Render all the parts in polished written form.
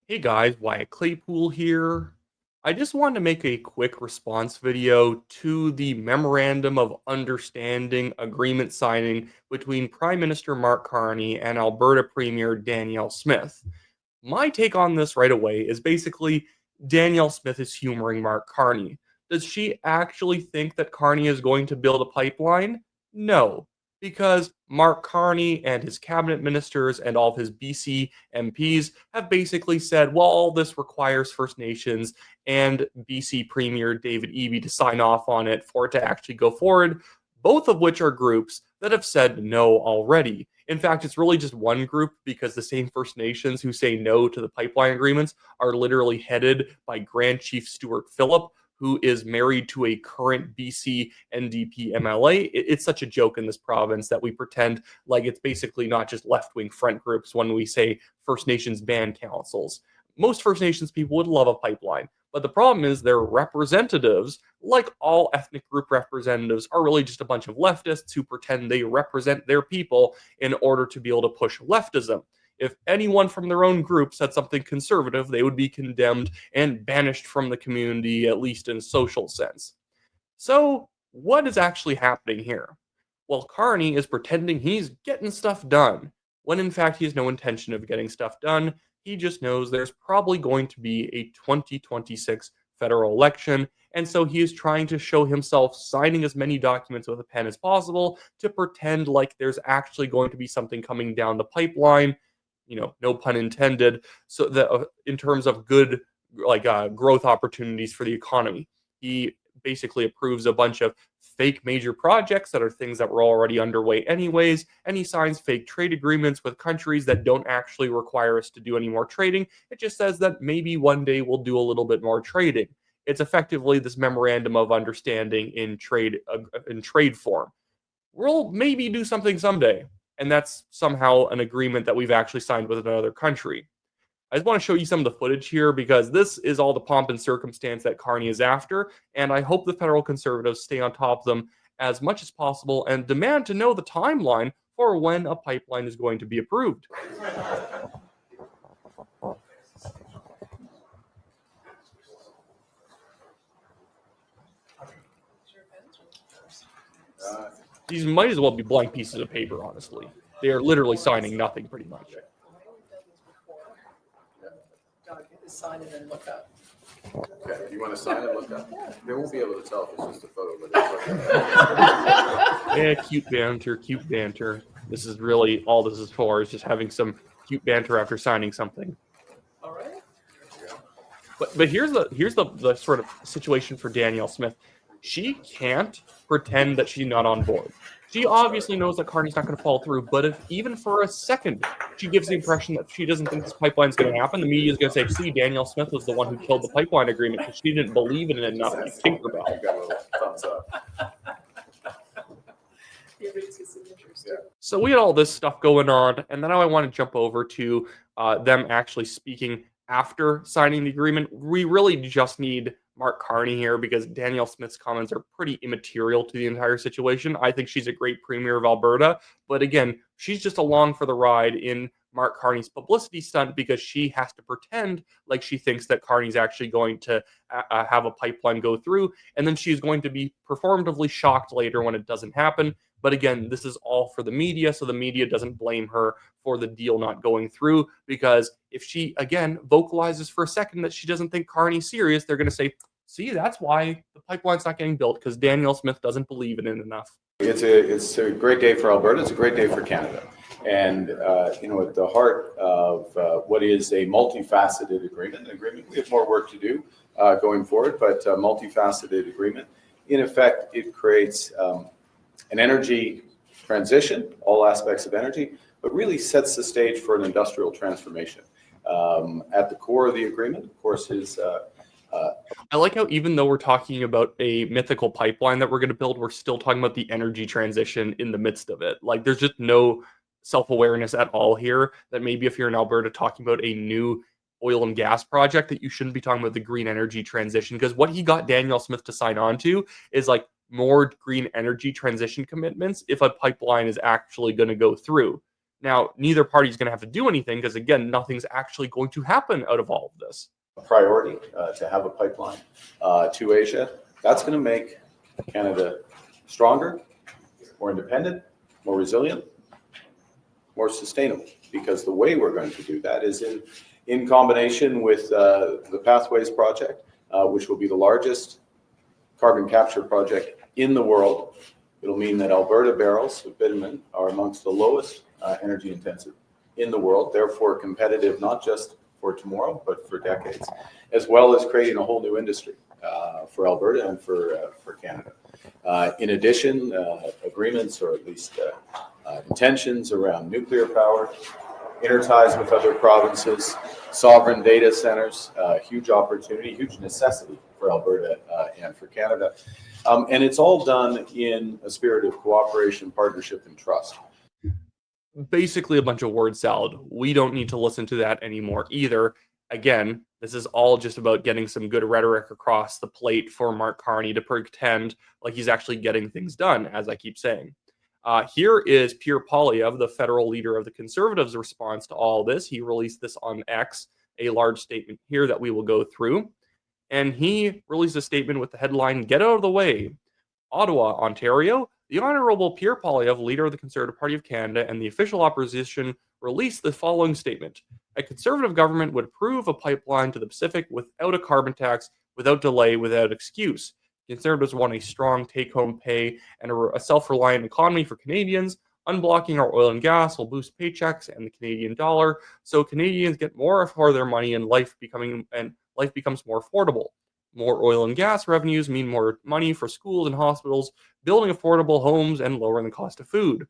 Hey guys, Wyatt Claypool here. I just wanted to make a quick response video to the Memorandum of Understanding agreement signing between Prime Minister Mark Carney and Alberta Premier Danielle Smith. My take on this right away is basically Danielle Smith is humoring Mark Carney. Does she actually think that Carney is going to build a pipeline? No, because Mark Carney and his cabinet ministers and all of his BC MPs have basically said, well, all this requires First Nations and BC Premier David Eby to sign off on it for it to actually go forward, both of which are groups that have said no already. In fact, it's really just one group because the same First Nations who say no to the pipeline agreements are literally headed by Grand Chief Stuart Phillip, who is married to a current BC NDP MLA. It's such a joke in this province that we pretend like it's basically not just left wing front groups when we say First Nations band councils. Most First Nations people would love a pipeline. But the problem is their representatives, like all ethnic group representatives, are really just a bunch of leftists who pretend they represent their people in order to be able to push leftism. If anyone from their own group said something conservative, they would be condemned and banished from the community, at least in a social sense. So, what is actually happening here? Well, Carney is pretending he's getting stuff done, when in fact he has no intention of getting stuff done. He just knows there's probably going to be a 2026 federal election, and so he is trying to show himself signing as many documents with a pen as possible to pretend like there's actually going to be something coming down the pipeline, no pun intended, so that in terms of good growth opportunities for the economy. He basically approves a bunch of fake major projects that are things that were already underway anyways, and he signs fake trade agreements with countries that don't actually require us to do any more trading. It just says that maybe one day we'll do a little bit more trading. It's effectively this memorandum of understanding in trade form. We'll maybe do something someday, and that's somehow an agreement that we've actually signed with another country. I just want to show you some of the footage here because this is all the pomp and circumstance that Carney is after, and I hope the federal conservatives stay on top of them as much as possible and demand to know the timeline for when a pipeline is going to be approved. These might as well be blank pieces of paper, honestly. They are literally signing nothing, pretty much. Sign and then look up. Okay, you want to sign and look up? They won't be able to tell if it's just a photo, but Yeah, cute banter, cute banter. This is really all this is for, is just having some cute banter after signing something. All right. But here's the sort of situation for Danielle Smith. She can't pretend that she's not on board. She obviously knows that Carney's not going to fall through, but if even for a second she gives the impression that she doesn't think this pipeline's going to happen, the media is going to say, see, Danielle Smith was the one who killed the pipeline agreement because she didn't believe in it enough, like Tinkerbell. you got a little thumbs up. So we had all this stuff going on, and then I want to jump over to them actually speaking after signing the agreement. We really just need Mark Carney here because Danielle Smith's comments are pretty immaterial to the entire situation. I think she's a great premier of Alberta, but again, she's just along for the ride in Mark Carney's publicity stunt because she has to pretend like she thinks that Carney's actually going to have a pipeline go through, and then she's going to be performatively shocked later when it doesn't happen. But again, this is all for the media, so the media doesn't blame her for the deal not going through, because if she, again, vocalizes for a second that she doesn't think Carney's serious, they're going to say, see, that's why the pipeline's not getting built, because Danielle Smith doesn't believe in it enough. It's a great day for Alberta. It's a great day for Canada. And, at the heart of what is a multifaceted agreement, we have more work to do going forward, but a multifaceted agreement. In effect, it creates an energy transition, all aspects of energy, but really sets the stage for an industrial transformation. At the core of the agreement, of course, is I like how even though we're talking about a mythical pipeline that we're going to build, we're still talking about the energy transition in the midst of it. Like, there's just no self-awareness at all here that maybe if you're in Alberta talking about a new oil and gas project, that you shouldn't be talking about the green energy transition, because what he got Danielle Smith to sign on to is like more green energy transition commitments if a pipeline is actually going to go through. Now, neither party is going to have to do anything because, again, nothing's actually going to happen out of all of this. Priority to have a pipeline to Asia. That's going to make Canada stronger, more independent, more resilient, more sustainable, because the way we're going to do that is in combination with the Pathways project, which will be the largest carbon capture project in the world. It'll mean that Alberta barrels of bitumen are amongst the lowest energy intensive in the world, therefore competitive not just for tomorrow, but for decades, as well as creating a whole new industry for Alberta and for Canada. In addition, agreements, or at least intentions around nuclear power, interties with other provinces, sovereign data centers, huge opportunity, huge necessity for Alberta and for Canada. And it's all done in a spirit of cooperation, partnership, and trust. Basically a bunch of word salad. We don't need to listen to that anymore either. Again, this is all just about getting some good rhetoric across the plate for Mark Carney to pretend like he's actually getting things done, as I keep saying. Here is Pierre Poilievre, the federal leader of the Conservatives' response to all this. He released this on X, a large statement here that we will go through. And he released a statement with the headline, "Get out of the way." Ottawa, Ontario, the Honourable Pierre Poilievre, leader of the Conservative Party of Canada and the official opposition, released the following statement. A Conservative government would approve a pipeline to the Pacific without a carbon tax, without delay, without excuse. Conservatives want a strong take-home pay and a self-reliant economy for Canadians. Unblocking our oil and gas will boost paychecks and the Canadian dollar, so Canadians get more for their money and life becomes more affordable. More oil and gas revenues mean more money for schools and hospitals, building affordable homes, and lowering the cost of food.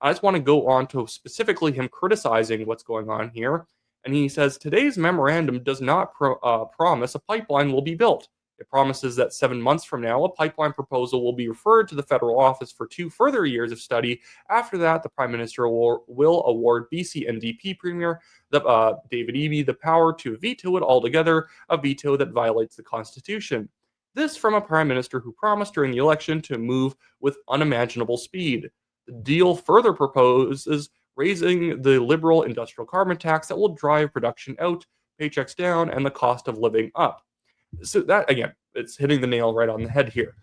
I just want to go on to specifically him criticizing what's going on here. And he says, today's memorandum does not promise a pipeline will be built. It promises that 7 months from now, a pipeline proposal will be referred to the federal office for 2 further years of study. After that, the Prime Minister will award BC NDP Premier David Eby the power to veto it altogether, a veto that violates the Constitution. This from a Prime Minister who promised during the election to move with unimaginable speed. The deal further proposes raising the Liberal industrial carbon tax that will drive production out, paychecks down, and the cost of living up. So that, again, it's hitting the nail right on the head here.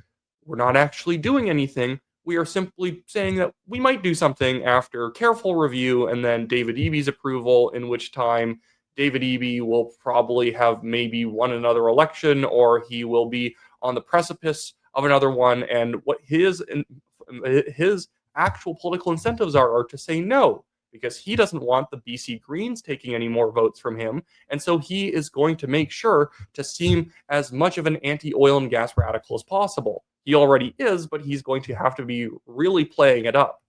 We're not actually doing anything. We are simply saying that we might do something after careful review and then David Eby's approval, in which time David Eby will probably have maybe won another election, or he will be on the precipice of another one, and what his actual political incentives are to say no, because he doesn't want the BC Greens taking any more votes from him, and so he is going to make sure to seem as much of an anti-oil and gas radical as possible. He already is, but he's going to have to be really playing it up.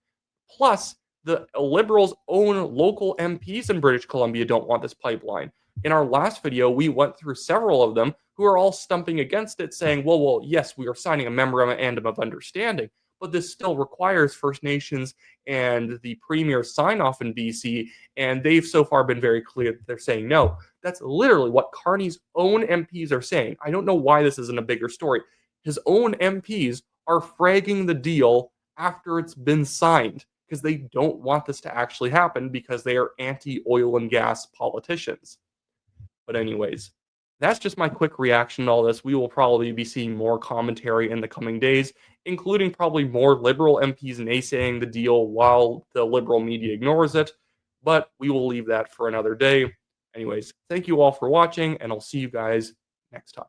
Plus, the Liberals' own local MPs in British Columbia don't want this pipeline. In our last video, we went through several of them who are all stumping against it, saying, well, yes, we are signing a memorandum of understanding, but this still requires First Nations and the Premier's sign-off in BC, and they've so far been very clear that they're saying no. That's literally what Carney's own MPs are saying. I don't know why this isn't a bigger story. His own MPs are fragging the deal after it's been signed, because they don't want this to actually happen because they are anti-oil and gas politicians. But anyways, that's just my quick reaction to all this. We will probably be seeing more commentary in the coming days, including probably more Liberal MPs naysaying the deal while the Liberal media ignores it. But we will leave that for another day. Anyways, thank you all for watching, and I'll see you guys next time.